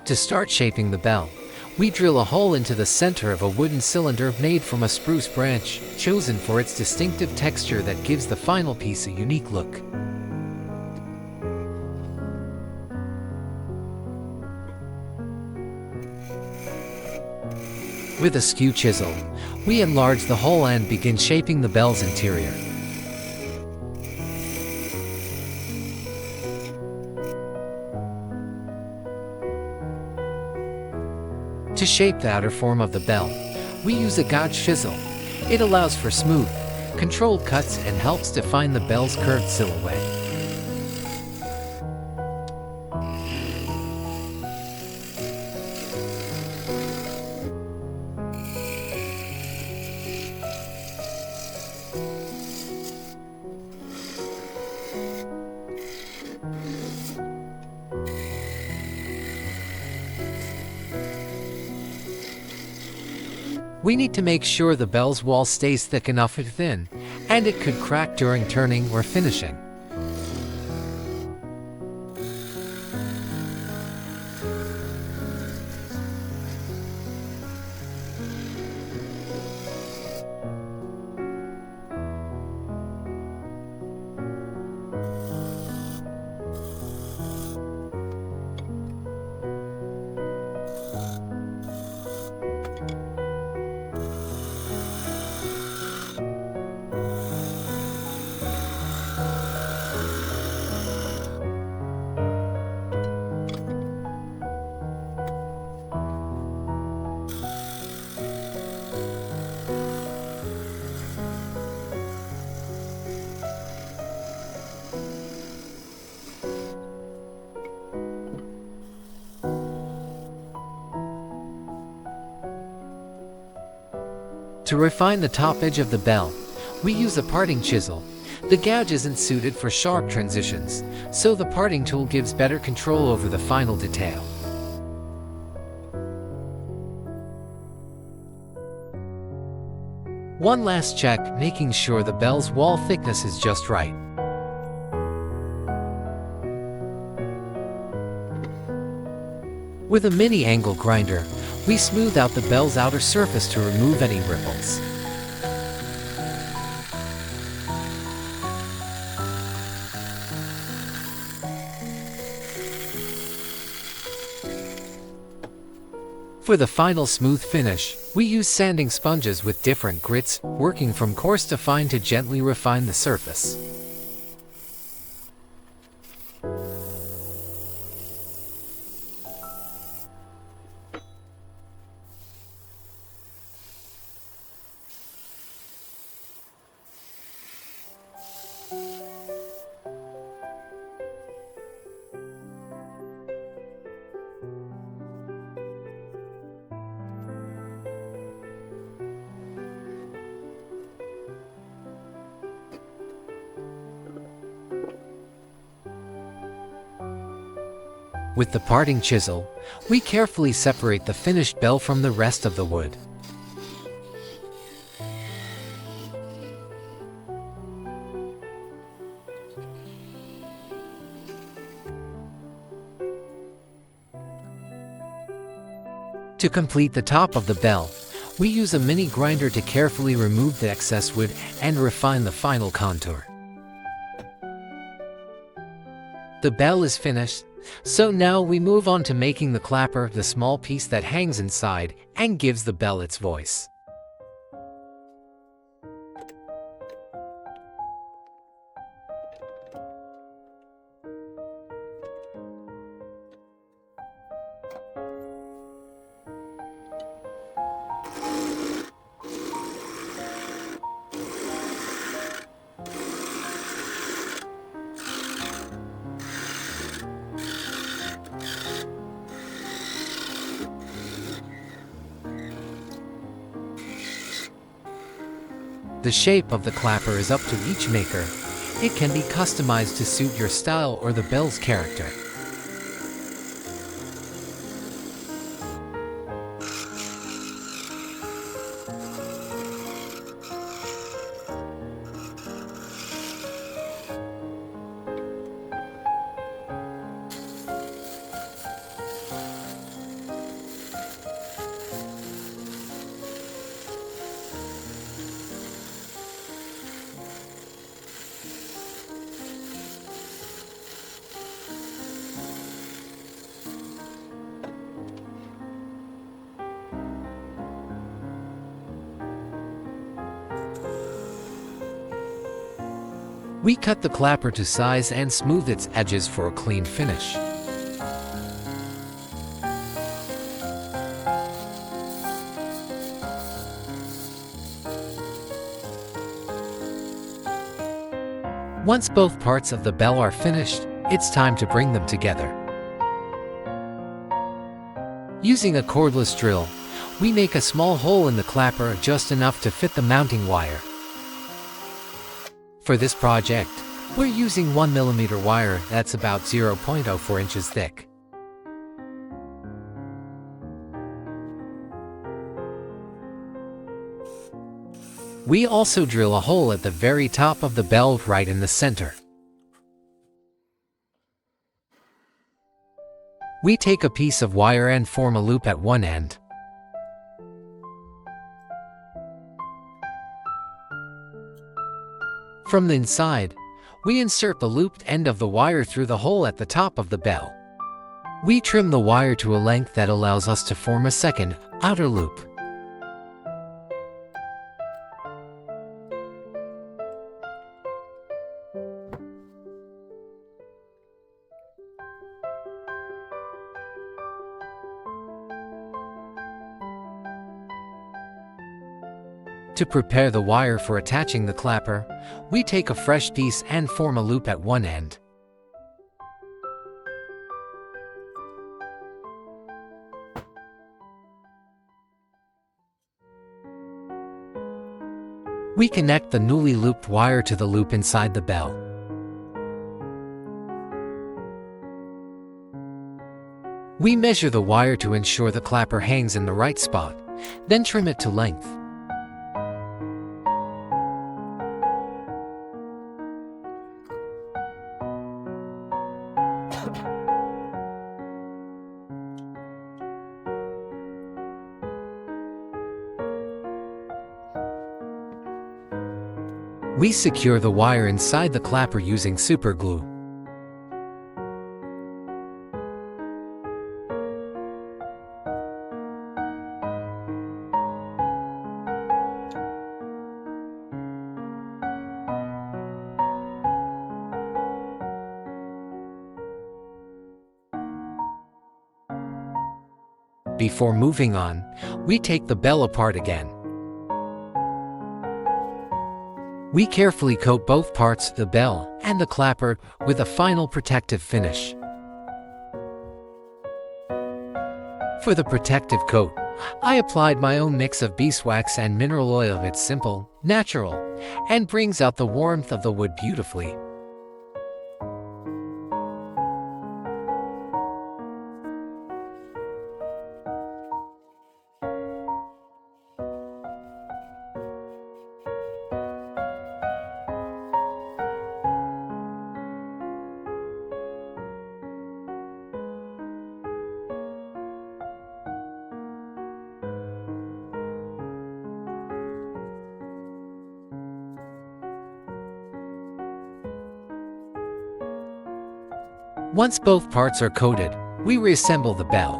To start shaping the bell, we drill a hole into the center of a wooden cylinder made from a spruce branch, chosen for its distinctive texture that gives the final piece a unique look. With a skew chisel, we enlarge the hole and begin shaping the bell's interior. To shape the outer form of the bell, we use a gouge chisel. It allows for smooth, controlled cuts and helps define the bell's curved silhouette. We need to make sure the bell's wall stays thick enough and thin, and it could crack during turning or finishing. To refine the top edge of the bell, we use a parting chisel. The gouge isn't suited for sharp transitions, so the parting tool gives better control over the final detail. One last check, making sure the bell's wall thickness is just right. With a mini angle grinder, we smooth out the bell's outer surface to remove any ripples. For the final smooth finish, we use sanding sponges with different grits, working from coarse to fine to gently refine the surface. With the parting chisel, we carefully separate the finished bell from the rest of the wood. To complete the top of the bell, we use a mini grinder to carefully remove the excess wood and refine the final contour. The bell is finished, so now we move on to making the clapper, the small piece that hangs inside and gives the bell its voice. The shape of the clapper is up to each maker. It can be customized to suit your style or the bell's character. We cut the clapper to size and smooth its edges for a clean finish. Once both parts of the bell are finished, it's time to bring them together. Using a cordless drill, we make a small hole in the clapper just enough to fit the mounting wire. For this project, we're using 1mm wire that's about 0.04 inches thick. We also drill a hole at the very top of the bell right in the center. We take a piece of wire and form a loop at one end. From the inside, we insert the looped end of the wire through the hole at the top of the bell. We trim the wire to a length that allows us to form a second, outer loop. To prepare the wire for attaching the clapper, we take a fresh piece and form a loop at one end. We connect the newly looped wire to the loop inside the bell. We measure the wire to ensure the clapper hangs in the right spot, then trim it to length. We secure the wire inside the clapper using super glue. Before moving on, we take the bell apart again. We carefully coat both parts, the bell and the clapper, with a final protective finish. For the protective coat, I applied my own mix of beeswax and mineral oil. It's simple, natural, and brings out the warmth of the wood beautifully. Once both parts are coated, we reassemble the bell.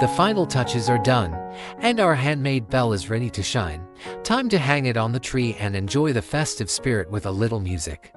The final touches are done, and our handmade bell is ready to shine. Time to hang it on the tree and enjoy the festive spirit with a little music.